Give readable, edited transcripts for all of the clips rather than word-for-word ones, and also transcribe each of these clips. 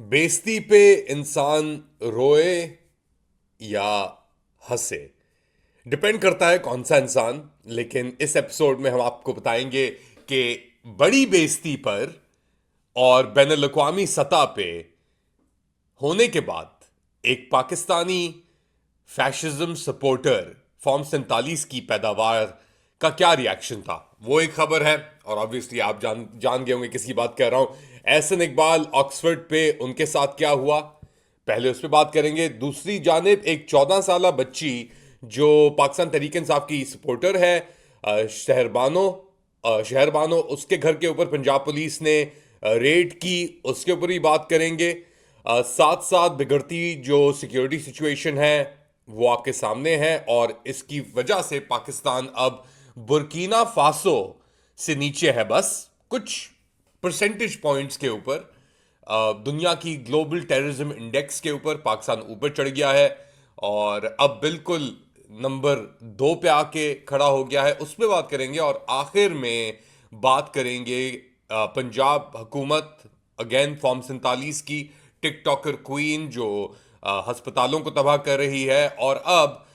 बेइज्जती पे इंसान रोए या हंसे, डिपेंड करता है कौन सा इंसान। लेकिन इस एपिसोड में हम आपको बताएंगे कि बड़ी बेइज्जती पर और बैनुल अक़वामी सतह पे होने के बाद एक पाकिस्तानी फैशिज्म सपोर्टर फॉर्म 47 की पैदावार का क्या रिएक्शन था, वो एक खबर है। और ऑब्वियसली आप जान गए होंगे किसकी बात कर रहा हूं। एहसन इकबाल ऑक्सफोर्ड पे उनके साथ क्या हुआ, पहले उस पर बात करेंगे। दूसरी जानिब एक 14 साल बच्ची जो पाकिस्तान तहरीक इंसाफ की सपोर्टर है, शहरबानो, उसके घर के ऊपर पंजाब पुलिस ने रेड की, उसके ऊपर ही बात करेंगे। साथ साथ बिगड़ती जो सिक्योरिटी सिचुएशन है वो आपके सामने है, और इसकी वजह से पाकिस्तान अब बुर्किना फासो से नीचे है, बस कुछ परसेंटेज पॉइंट्स के ऊपर। दुनिया की ग्लोबल टेररिज्म इंडेक्स के ऊपर पाकिस्तान ऊपर चढ़ गया है और अब बिल्कुल नंबर 2 पे आके खड़ा हो गया है। उस पर बात करेंगे और आखिर में बात करेंगे पंजाब हुकूमत अगेन फॉर्म 47 की, टिकटॉकर क्वीन जो अस्पतालों को तबाह कर रही है, और अब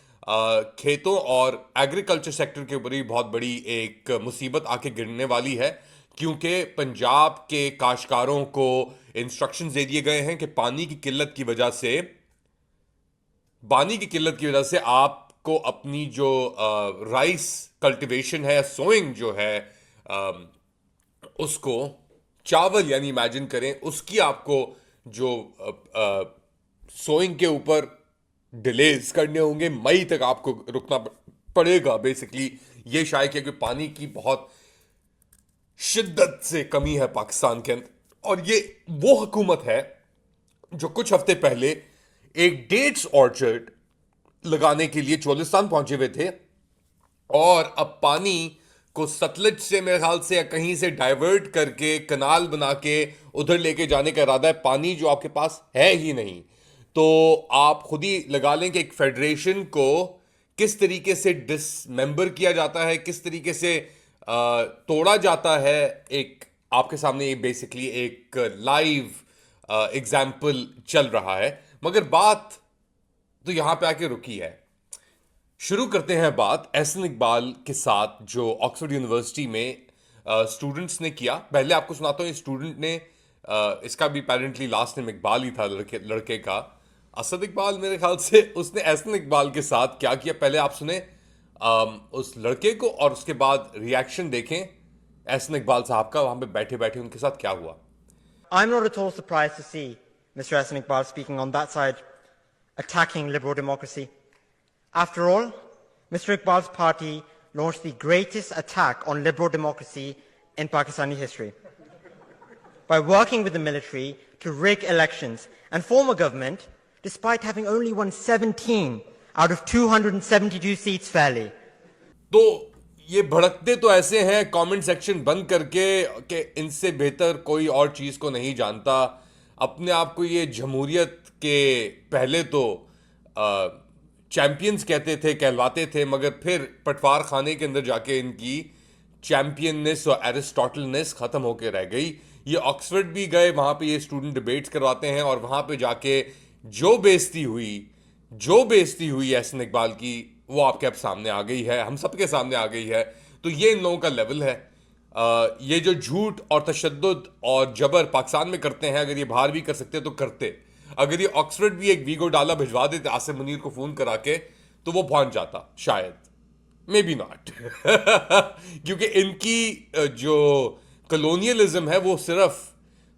खेतों और एग्रीकल्चर सेक्टर के ऊपर ही बहुत बड़ी एक मुसीबत आके गिरने वाली है, क्योंकि पंजाब के काश्तकारों को इंस्ट्रक्शंस दे दिए गए हैं कि पानी की किल्लत की वजह से आपको अपनी जो राइस कल्टीवेशन है, सोइंग जो है, उसको चावल यानी इमेजिन करें उसकी आपको जो सोइंग के ऊपर डिलेज करने होंगे, मई तक आपको रुकना पड़ेगा। बेसिकली ये शायद कि पानी की बहुत शिद्दत से कमी है पाकिस्तान के अंदर, और ये वो हुकूमत है जो कुछ हफ्ते पहले एक डेट्स ऑर्चर्ड लगाने के लिए चोलिस्तान पहुंचे हुए थे, और अब पानी को सतलज से मेरे ख्याल से या कहीं से डाइवर्ट करके कनाल बना के उधर लेके जाने का इरादा है। पानी जो आपके पास है ही नहीं, तो आप खुद ही लगा लें कि एक फेडरेशन को किस तरीके से डिसमेंबर किया जाता है, किस तरीके से तोड़ा जाता है। एक आपके सामने ये बेसिकली एक लाइव एग्जाम्पल चल रहा है, मगर बात तो यहां पे आके रुकी है। शुरू करते हैं बात एहसन इकबाल के साथ जो ऑक्सफोर्ड यूनिवर्सिटी में स्टूडेंट्स ने किया। पहले आपको सुनाता हूँ, स्टूडेंट ने इसका भी पेरेंटली लास्ट नेम इकबाल ही था, लड़के का असद इकबाल मेरे ख्याल से। उसने एहसन इकबाल के साथ क्या किया, पहले आप सुने उस लड़के को और उसके बाद रिएक्शन देखें एहसन इकबाल साहब का वहां पे बैठे बैठे उनके साथ क्या हुआ। I'm not at all surprised to see Mr. Hassan Iqbal speaking on that side, attacking liberal democracy. After all, Mr. Iqbal's party launched the greatest attack on liberal democracy in Pakistani history by working with the military to rig elections and form a government despite having only won 17 out of 272 seats fairly. तो ये भड़कते तो ऐसे हैं comment section बंद करके कि इनसे बेहतर कोई और चीज को नहीं जानता। अपने आप को ये जमहूरियत के पहले तो चैंपियंस कहलवाते थे, मगर फिर पटवार खाने के अंदर जाके इनकी चैंपियननेस और एरिस्टोटलनेस खत्म होकर रह गई। ये ऑक्सफोर्ड भी गए, वहां पे ये स्टूडेंट डिबेट्स करवाते हैं, और वहां पे जाके जो बेइज्जती हुई एहसन इकबाल की, वो आपके अब सामने आ गई है, हम सबके सामने आ गई है। तो ये इन लोगों का लेवल है। ये जो झूठ और तशद्दुद और जबर पाकिस्तान में करते हैं, अगर ये बाहर भी कर सकते तो करते। अगर ये ऑक्सफोर्ड भी एक वीगो डाला भिजवा देते आसिम मुनीर को फोन करा के, तो वो पहुंच जाता शायद, मे बी नॉट। क्योंकि इनकी जो कलोनियलिज्म है वो सिर्फ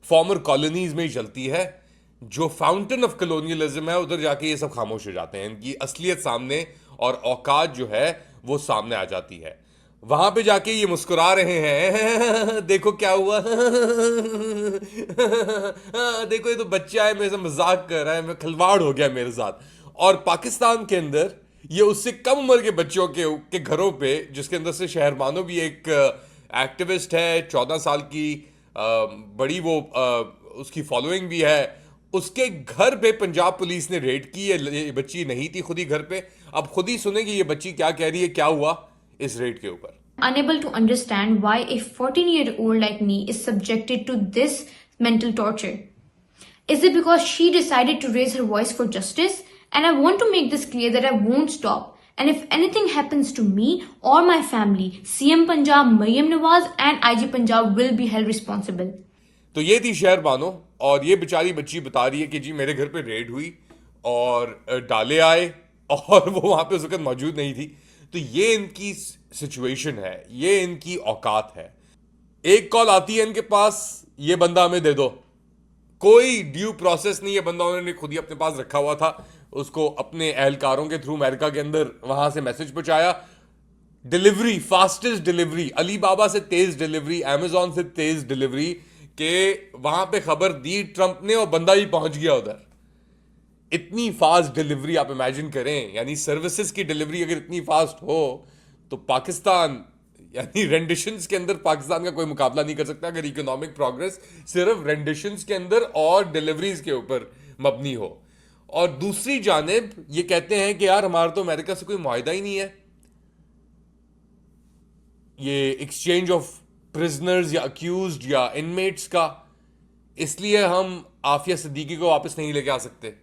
फॉर्मर कॉलोनीज में ही चलती है। जो फाउंटेन ऑफ कलोनियलिज्म है उधर जाके ये सब खामोश हो जाते हैं, इनकी असलियत सामने और औकात जो है वो सामने आ जाती है। वहां पे जाके ये मुस्कुरा रहे हैं, देखो क्या हुआ, देखो ये तो बच्चा है मेरे से मजाक कर रहा है, मैं खिलवाड़ हो गया मेरे साथ। और पाकिस्तान के अंदर ये उससे कम उम्र के बच्चों के घरों पे, जिसके अंदर से शहरबानो भी एक एक्टिविस्ट है, 14 साल की बड़ी वो उसकी फॉलोइंग भी है, उसके घर पे पंजाब पुलिस ने रेड की है। ये बच्ची नहीं थी खुद ही घर पे। अब खुद ही सुनेगी ये बच्ची क्या कह रही है, क्या हुआ इस रेड के ऊपर। Unable to understand why a 14-year-old like me is subjected to this mental torture. Is it because she decided to raise her voice for justice? And I want to make this clear that I won't stop. And if anything happens to me or my family, CM Punjab Maryam Nawaz and IG Punjab will be held responsible. तो ये थी शहर बानो, और ये बेचारी बच्ची बता रही है कि जी मेरे घर पे रेड हुई और डाले आए और वो वहां पे उस वक्त मौजूद नहीं थी। तो ये इनकी सिचुएशन है, ये इनकी औकात है। एक कॉल आती है इनके पास, ये बंदा हमें दे दो। कोई ड्यू प्रोसेस नहीं है, बंदा उन्होंने खुद ही अपने पास रखा हुआ था, उसको अपने एहलकारों के थ्रू अमेरिका के अंदर वहां से मैसेज पहुंचाया। डिलीवरी, फास्टेस्ट डिलीवरी, अली बाबा से तेज डिलीवरी, अमेजॉन से तेज डिलीवरी, के वहां पे खबर दी ट्रंप ने और बंदा ही पहुंच गया उधर। इतनी फास्ट डिलीवरी आप इमेजिन करें, यानी सर्विसेज की डिलीवरी अगर इतनी फास्ट हो तो पाकिस्तान, यानी रेंडिशंस के अंदर पाकिस्तान का कोई मुकाबला नहीं कर सकता अगर इकोनॉमिक प्रोग्रेस सिर्फ रेंडिशंस के अंदर और डिलीवरीज के ऊपर मबनी हो। और दूसरी जानिब ये कहते हैं कि यार हमारा तो अमेरिका से कोई मुआहिदा ही नहीं है, ये एक्सचेंज ऑफ प्रिजनर्स या अक्यूज्ड या इनमेट्स का, इसलिए हम आफिया सिद्दीकी को वापस नहीं लेके आ सकते।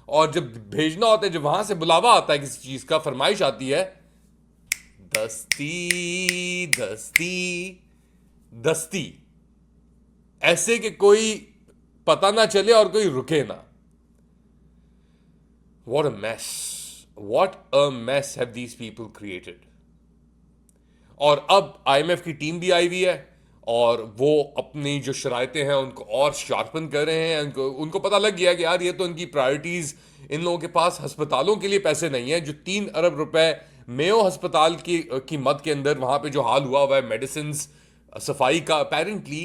और जब भेजना होता है, जब वहां से बुलावा आता है किसी चीज का, फरमाइश आती है, दस्ती दस्ती दस्ती, ऐसे कि कोई पता ना चले और कोई रुके ना। What a mess. What a mess have these people created. और अब IMF की टीम भी आई हुई है और वो अपनी जो शरायतें हैं उनको और शार्पन कर रहे हैं। उनको पता लग गया कि यार ये तो इनकी प्रायोरिटीज, इन लोगों के पास अस्पतालों के लिए पैसे नहीं है। जो 3 अरब रुपए मेयो अस्पताल की मद के अंदर वहां पे जो हाल हुआ हुआ है मेडिसिन सफाई का, अपेरेंटली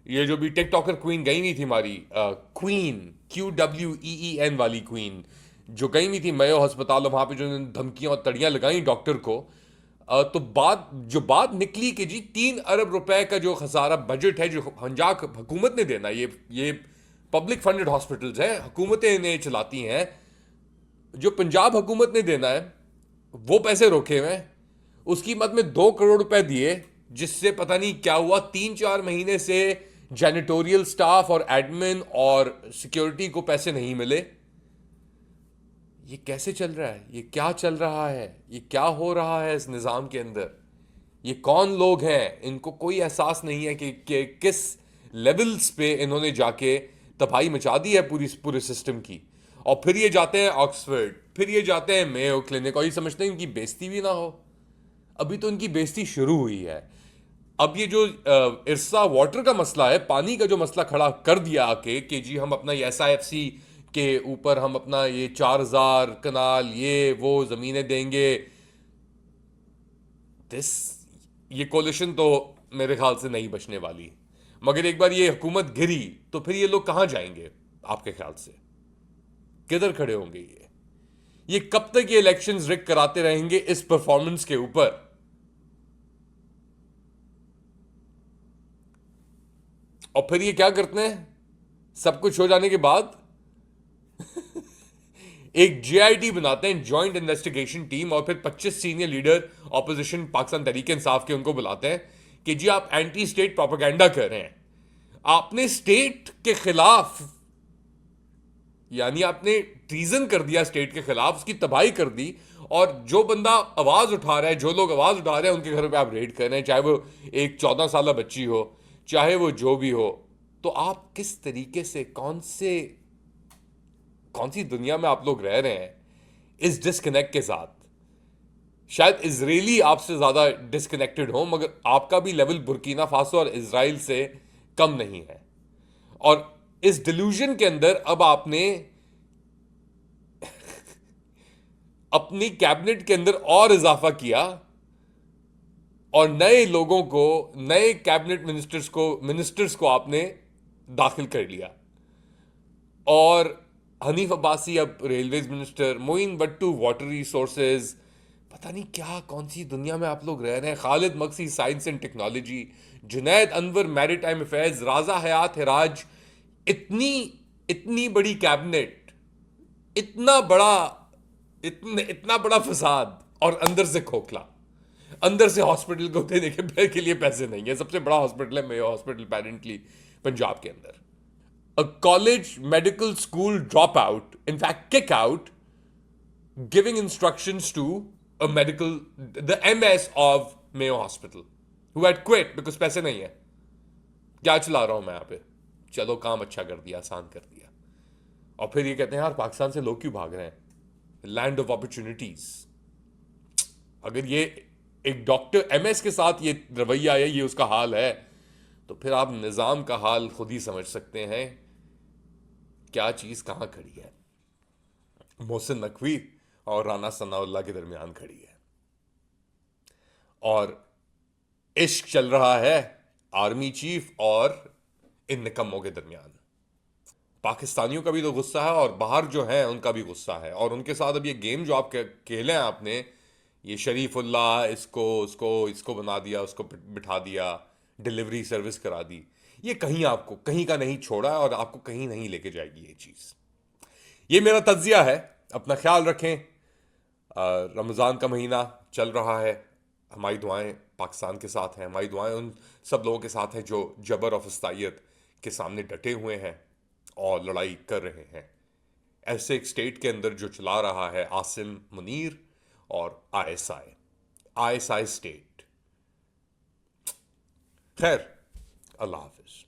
ये जो भी टिकटॉकर क्वीन गई हुई थी हमारी, क्वीन QWEEN वाली क्वीन जो गई हुई थी मेयो अस्पताल, वहां पे जो धमकियां और तड़ियां लगाई डॉक्टर को, तो बात निकली कि जी 3 अरब रुपए का जो खसारा बजट है जो पंजाब हुकूमत ने देना, ये पब्लिक फंडेड हॉस्पिटल्स हैं, हुकूमतें इन्हें चलाती हैं, जो पंजाब हुकूमत ने देना है वो पैसे रोके हुए हैं। उसकी मद में 2 करोड़ रुपए दिए, जिससे पता नहीं क्या हुआ, 3-4 महीने से जैनिटोरियल स्टाफ और एडमिन और सिक्योरिटी को पैसे नहीं मिले। ये कैसे चल रहा है? ये क्या चल रहा है? ये क्या हो रहा है इस निज़ाम के अंदर? ये कौन लोग हैं? इनको कोई एहसास नहीं है कि किस लेवल्स पे इन्होंने जाके तबाही मचा दी है पूरे सिस्टम की। और फिर ये जाते हैं ऑक्सफोर्ड, फिर ये जाते हैं मेयो क्लिनिक, और ये समझते हैं इनकी बेइज्जती भी ना हो। अभी तो इनकी बेइज्जती शुरू हुई है। अब ये जो इरसा वाटर का मसला है, पानी का जो मसला खड़ा कर दिया आके कि जी हम अपना SIFC के ऊपर हम अपना ये 4000 कनाल ये वो जमीनें देंगे, ये कोलिशन तो मेरे ख्याल से नहीं बचने वाली। मगर एक बार ये हुकूमत गिरी तो फिर ये लोग कहां जाएंगे आपके ख्याल से? किधर खड़े होंगे ये कब तक ये इलेक्शंस रिग कराते रहेंगे इस परफॉर्मेंस के ऊपर? और फिर ये क्या करते हैं सब कुछ हो जाने के बाद? एक JIT बनाते हैं, जॉइंट इन्वेस्टिगेशन टीम, और फिर 25 senior leader opposition Pakistan Tehreek Insaf के उनको बुलाते हैं कि जी आप एंटी स्टेट प्रोपेगेंडा कर रहे हैं, आपने स्टेट के खिलाफ, यानी आपने ट्रीजन कर दिया स्टेट के खिलाफ, उसकी तबाही कर दी। और जो बंदा आवाज उठा रहा है, जो लोग आवाज उठा रहे हैं, उनके घर पे आप रेड कर रहे हैं, चाहे वो एक 14 साल बच्ची हो, चाहे वो जो भी हो। तो आप किस तरीके से, कौन सी दुनिया में आप लोग रह रहे हैं इस डिस्कनेक्ट के साथ? शायद इजरायली आपसे ज्यादा डिस्कनेक्टेड हो, मगर आपका भी लेवल बुर्किना फासो और इजराइल से कम नहीं है। और इस डिल्यूजन के अंदर अब आपने अपनी कैबिनेट के अंदर और इजाफा किया और नए लोगों को, नए कैबिनेट मिनिस्टर्स को आपने दाखिल कर लिया। और हनीफ अब्बासी अब railways minister, Moin Bhattu water resources, पता नहीं क्या, कौन सी दुनिया में आप लोग रह रहे हैं। खालिद मक्सी science and technology, Junaid Anwar maritime affairs, Raja Hayat Hiraj. इतनी बड़ी कैबिनेट, इतना बड़ा फसाद, और अंदर से खोखला, अंदर से हॉस्पिटल को देने के लिए पैसे नहीं है। सबसे बड़ा हॉस्पिटल है मेयो हॉस्पिटल अपेरेंटली पंजाब के अंदर। a college medical school dropout, in fact kick out, giving instructions to the MS of Mayo Hospital, who had quit because पैसे नहीं है. क्या चला रहा हूं मैं यहाँ पे, चलो काम अच्छा कर दिया, आसान कर दिया. और फिर ये कहते हैं यार पाकिस्तान से लोग क्यों भाग रहे हैं, लैंड ऑफ अपॉर्चुनिटीज. अगर ये एक डॉक्टर एमएस के साथ ये रवैया है, ये उसका हाल है, तो फिर आप निज़ाम का हाल खुद ही समझ सकते हैं क्या चीज़ कहाँ खड़ी है. मोहसिन नकवी और राना सनाउल्लाह के दरमियान खड़ी है, और इश्क चल रहा है आर्मी चीफ और इन निकम्मों के दरमियान. पाकिस्तानियों का भी तो गुस्सा है और बाहर जो है उनका भी गुस्सा है, और उनके साथ अब ये गेम जो आप खेले हैं आपने, ये शरीफुल्लाह इसको उसको इसको बना दिया, उसको बिठा दिया, डिलीवरी सर्विस करा दी, ये कहीं आपको कहीं का नहीं छोड़ा और आपको कहीं नहीं लेके जाएगी ये चीज़. ये मेरा तज्जिया है. अपना ख्याल रखें. रमज़ान का महीना चल रहा है, हमारी दुआएं पाकिस्तान के साथ हैं, हमारी दुआएं उन सब लोगों के साथ हैं जो जबर और फस्तायत के सामने डटे हुए हैं और लड़ाई कर रहे हैं. ऐसे एक स्टेट के अंदर जो चला रहा है आसिम मुनीर और आईएसआई स्टेट. खैर, अल्लाह हाफिज.